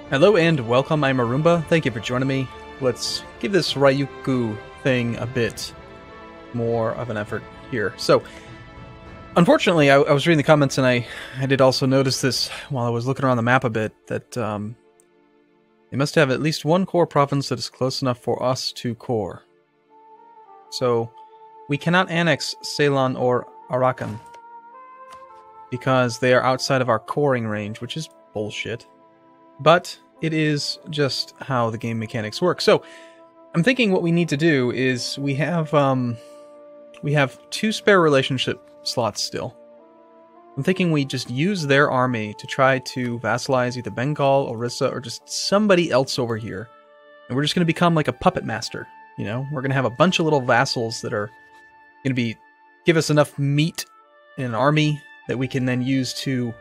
Hello and welcome, I'm Arumba. Thank you for joining me. Let's give this Ryukyu thing a bit more of an effort here. So, unfortunately, I was reading the comments and I did also notice this while I was looking around the map a bit, that they must have at least one core province that is close enough for us to core. So, we cannot annex Ceylon or Arakan because they are outside of our coring range, which is bullshit. But it is just how the game mechanics work. So I'm thinking what we need to do is we have 2 spare relationship slots still. I'm thinking we just use their army to try to vassalize either Bengal, Orissa, or just somebody else over here. And we're just going to become like a puppet master. You know, we're going to have a bunch of little vassals that are going to give us enough meat in an army that we can then use to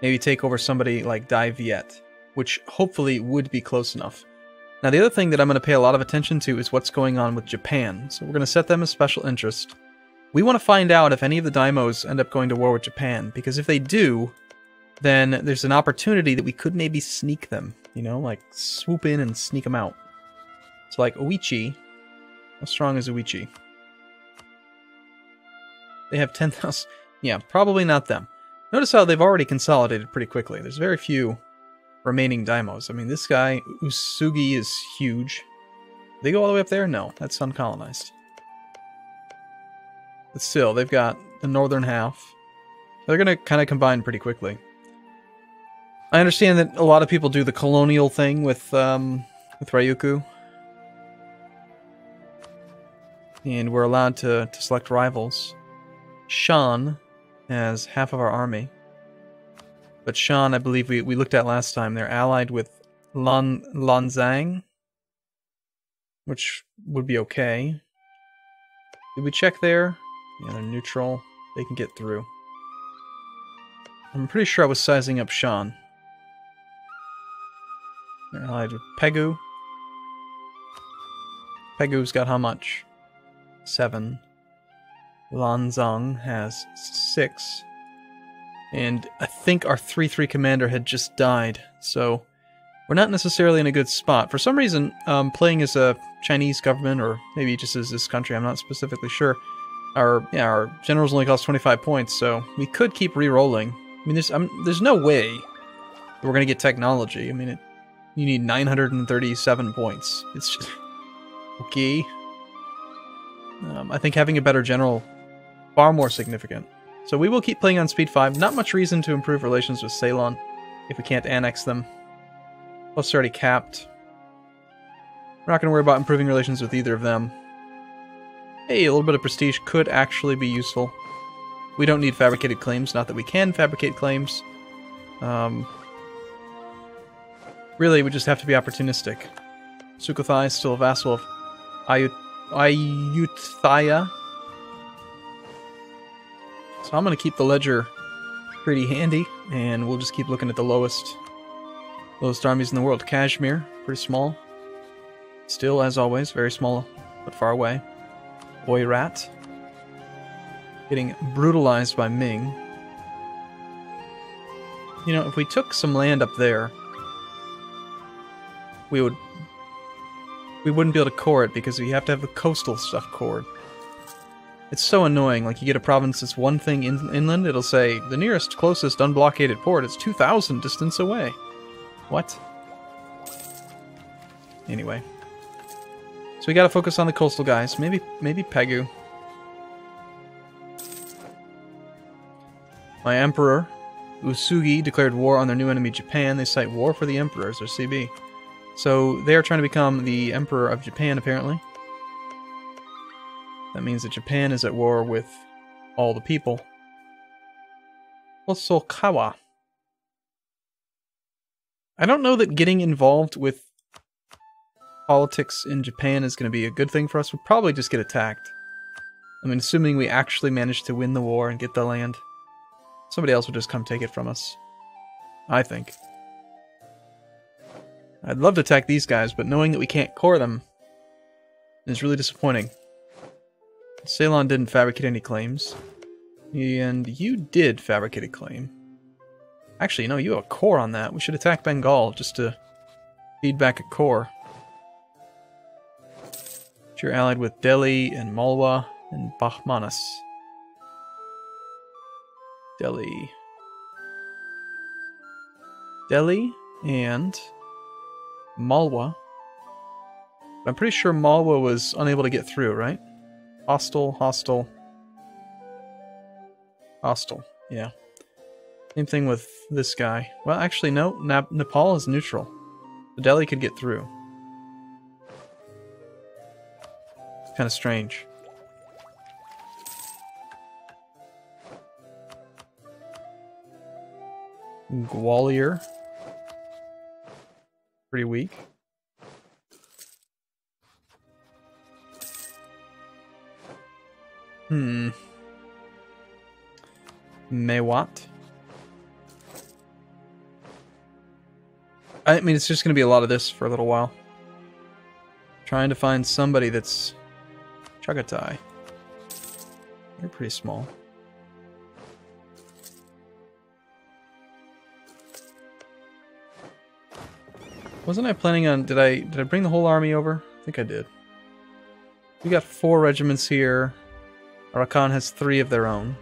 maybe take over somebody like Dai Viet, which hopefully would be close enough. Now, the other thing that I'm going to pay a lot of attention to is what's going on with Japan. So we're going to set them as special interest. We want to find out if any of the daimos end up going to war with Japan, because if they do, then there's an opportunity that we could maybe sneak them, you know, like swoop in and sneak them out. So like Oichi, how strong is Oichi? They have 10,000, yeah, probably not them. Notice how they've already consolidated pretty quickly. There's very few remaining daimos. I mean, this guy, Usugi, is huge. They go all the way up there? No, that's uncolonized. But still, they've got the northern half. They're going to kind of combine pretty quickly. I understand that a lot of people do the colonial thing with Ryukyu. And we're allowed to select rivals. Shan has half of our army. But Shan, I believe we looked at last time, they're allied with Lanzang, which would be okay. Did we check there? Yeah, they're neutral. They can get through. I'm pretty sure I was sizing up Shan. They're allied with Pegu. Pegu's got how much? 7. Lanzang has 6. And I think our 3-3 commander had just died, so we're not necessarily in a good spot. For some reason, playing as a Chinese government, or maybe just as this country, I'm not specifically sure, our generals only cost 25 points, so we could keep re-rolling. I mean, there's no way that we're going to get technology. I mean, you need 937 points. It's just... okay. I think having a better general, far more significant. So we will keep playing on speed 5. Not much reason to improve relations with Ceylon if we can't annex them. Plus they're already capped. We're not going to worry about improving relations with either of them. Hey, a little bit of prestige could actually be useful. We don't need fabricated claims. Not that we can fabricate claims. Really, we just have to be opportunistic. Sukhothai is still a vassal of Ayutthaya. So I'm going to keep the ledger pretty handy, and we'll just keep looking at the lowest armies in the world. Kashmir, pretty small. Still, as always, very small, but far away. Oirat, getting brutalized by Ming. You know, if we took some land up there, we wouldn't be able to core it, because we have to have the coastal stuff cored. It's so annoying. Like, you get a province that's one thing inland, it'll say, the nearest closest unblockaded port is 2,000 distance away. What? Anyway. So we gotta focus on the coastal guys. Maybe Pegu. My emperor, Usugi, declared war on their new enemy Japan. They cite war for the emperors, or CB. So they are trying to become the emperor of Japan, apparently. That means that Japan is at war with all the people. Hosokawa. I don't know that getting involved with politics in Japan is going to be a good thing for us. We'll probably just get attacked. I mean, assuming we actually manage to win the war and get the land. Somebody else will just come take it from us. I think. I'd love to attack these guys, but knowing that we can't core them is really disappointing. Ceylon didn't fabricate any claims. And you did fabricate a claim. Actually, no, you have a core on that. We should attack Bengal just to feedback a core. You're allied with Delhi and Malwa and Bahmanis. Delhi and Malwa. I'm pretty sure Malwa was unable to get through, right? Hostile. Yeah. Same thing with this guy. Well, actually, no. Nepal is neutral. So Delhi could get through. It's kind of strange. Gwalior. Pretty weak. Mewat. I mean, it's just going to be a lot of this for a little while. Trying to find somebody that's Chagatai. You're pretty small. Wasn't I planning on... Did I bring the whole army over? I think I did. We got 4 regiments here. Arakan has 3 of their own.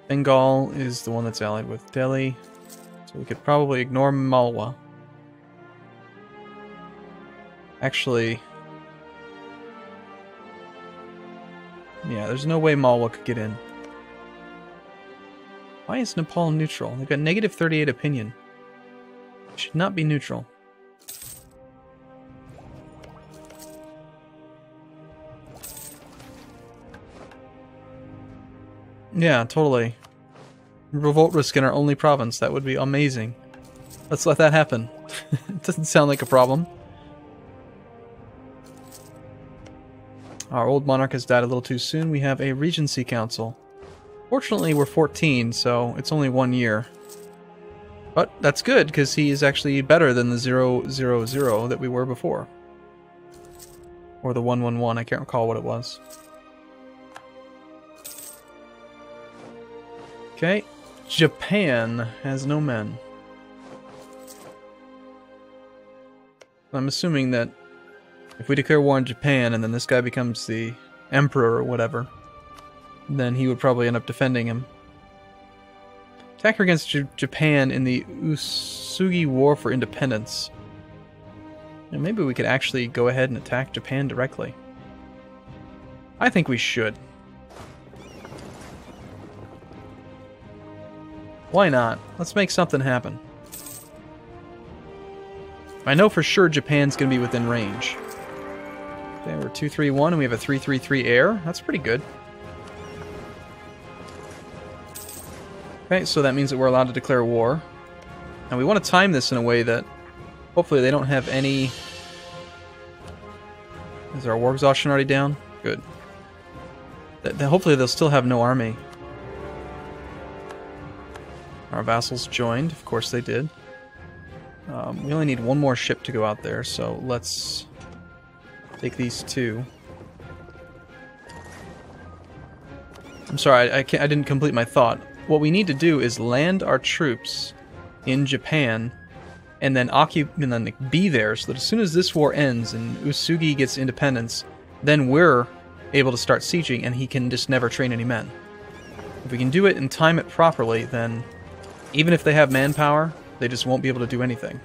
Bengal is the one that's allied with Delhi. So we could probably ignore Malwa. Actually... yeah, there's no way Malwa could get in. Why is Nepal neutral? They've got negative 38 opinion. It should not be neutral. Yeah, totally. Revolt risk in our only province. That would be amazing. Let's let that happen. It doesn't sound like a problem. Our old monarch has died a little too soon. We have a regency council. Fortunately, we're 14, so it's only 1 year. But that's good, because he is actually better than the 000 that we were before. Or the 111, I can't recall what it was. Okay, Japan has no men. I'm assuming that if we declare war on Japan and then this guy becomes the emperor or whatever, then he would probably end up defending him. Attack against Japan in the Usugi War for Independence. And maybe we could actually go ahead and attack Japan directly. I think we should. Why not? Let's make something happen. I know for sure Japan's going to be within range. Okay, we're 2-3-1 and we have a 3-3-3 air. That's pretty good. Okay, so that means that we're allowed to declare war. And we want to time this in a way that hopefully they don't have any... Is our war exhaustion already down? Good. Hopefully they'll still have no army. Our vassals joined. Of course they did. We only need 1 more ship to go out there, so let's take these 2. I'm sorry, I didn't complete my thought. What we need to do is land our troops in Japan and then be there so that as soon as this war ends and Usugi gets independence, then we're able to start sieging and he can just never train any men. If we can do it and time it properly, then even if they have manpower, they just won't be able to do anything.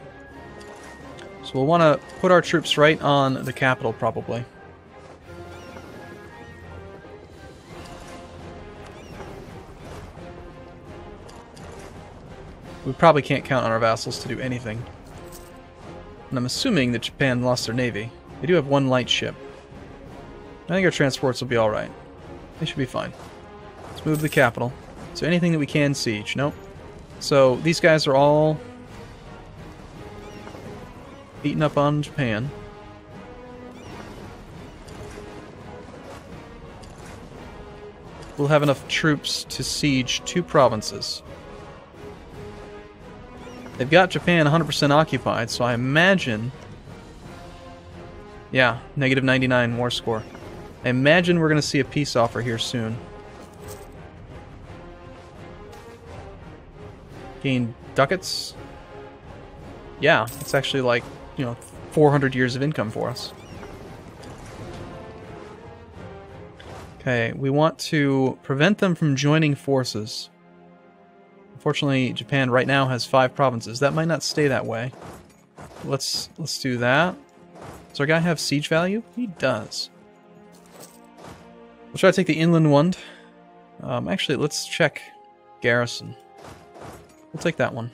So we'll want to put our troops right on the capital, probably. We probably can't count on our vassals to do anything. And I'm assuming that Japan lost their navy. They do have 1 light ship. I think our transports will be alright. They should be fine. Let's move to the capital. So anything that we can siege. Nope. So these guys are all beating up on Japan. We'll have enough troops to siege 2 provinces. They've got Japan 100% occupied, so I imagine... Yeah, negative 99 war score. I imagine we're going to see a peace offer here soon. Gain ducats. Yeah, it's actually like, you know, 400 years of income for us. Okay, we want to prevent them from joining forces. Unfortunately, Japan right now has 5 provinces. That might not stay that way. Let's do that. Does our guy have siege value? He does. We'll try to take the inland one. Actually, let's check garrison. We'll take that one.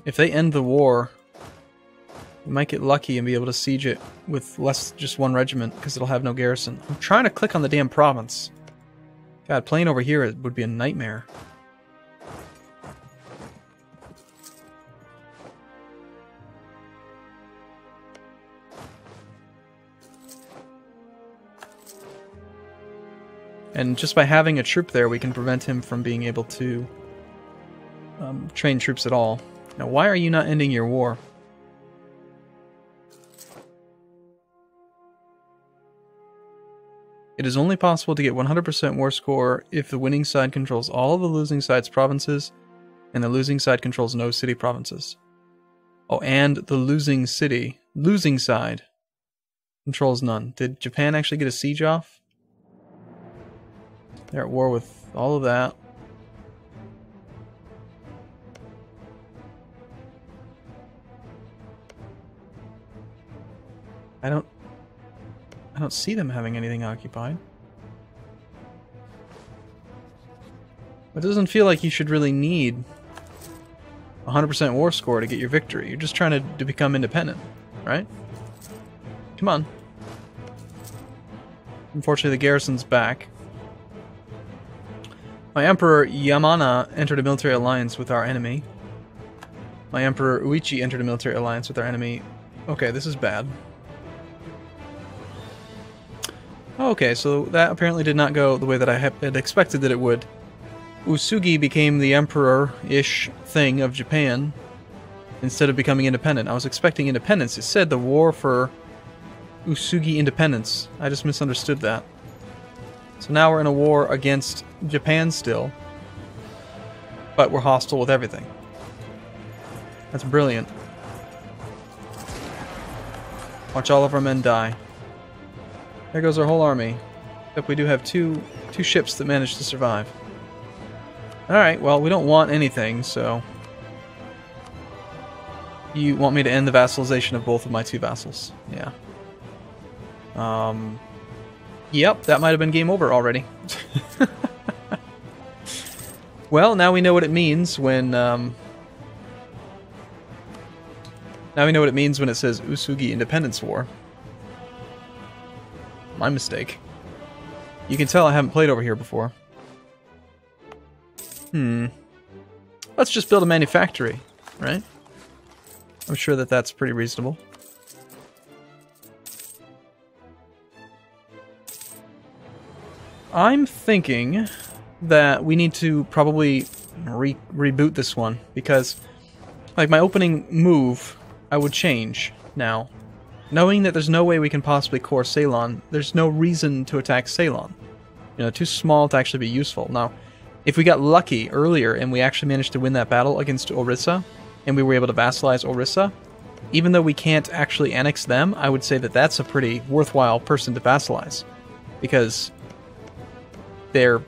If they end the war, we might get lucky and be able to siege it with just 1 regiment, because it'll have no garrison. I'm trying to click on the damn province. God, playing over here would be a nightmare. And just by having a troop there, we can prevent him from being able to train troops at all. Now, why are you not ending your war? It is only possible to get 100% war score if the winning side controls all of the losing side's provinces and the losing side controls no city provinces. Oh, and the losing side controls none. Did Japan actually get a siege off? They're at war with all of that. I don't see them having anything occupied. It doesn't feel like you should really need 100% war score to get your victory. You're just trying to become independent, right? Come on. Unfortunately, the garrison's back. My Emperor Yamana entered a military alliance with our enemy. My Emperor Uichi entered a military alliance with our enemy. Okay, this is bad. Okay, so that apparently did not go the way that I had expected that it would. Usugi became the emperor-ish thing of Japan instead of becoming independent. I was expecting independence. It said the war for Usugi independence. I just misunderstood that. So now we're in a war against Japan still, but we're hostile with everything. That's brilliant. Watch all of our men die. There goes our whole army. Except we do have two ships that managed to survive. Alright, well, we don't want anything, so... You want me to end the vassalization of both of my 2 vassals. Yeah. Yep, that might have been game over already. Well, now we know what it means when... Now we know what it means when it says Usugi Independence War. My mistake. You can tell I haven't played over here before. Let's just build a manufactory, right? I'm sure that that's pretty reasonable. I'm thinking that we need to probably reboot this one, because like my opening move, I would change now. Knowing that there's no way we can possibly core Ceylon, there's no reason to attack Ceylon. You know, too small to actually be useful. Now, if we got lucky earlier and we actually managed to win that battle against Orissa, and we were able to vassalize Orissa, even though we can't actually annex them, I would say that that's a pretty worthwhile person to vassalize. Because they're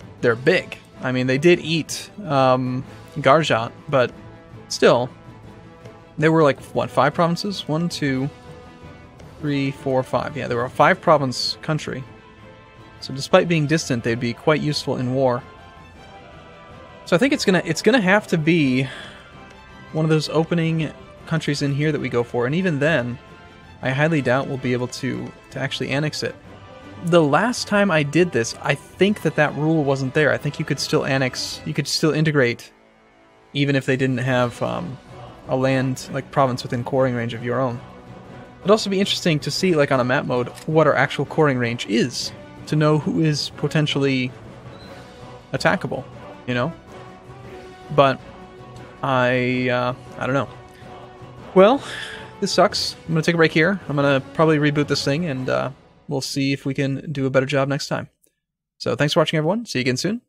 big. I mean, they did eat Garjat, but still, there were like, what, 5 provinces? 1, 2... 3, 4, 5. Yeah, they were a 5-province country. So despite being distant, they'd be quite useful in war. So I think it's gonna have to be one of those opening countries in here that we go for, and even then, I highly doubt we'll be able to actually annex it. The last time I did this, I think that rule wasn't there. I think you could still annex, you could still integrate, even if they didn't have a land, like province within coring range of your own. It'd also be interesting to see, like on a map mode, what our actual coring range is, to know who is potentially attackable, you know? But I don't know. Well, this sucks. I'm gonna take a break here. I'm gonna probably reboot this thing, and we'll see if we can do a better job next time. So thanks for watching, everyone. See you again soon.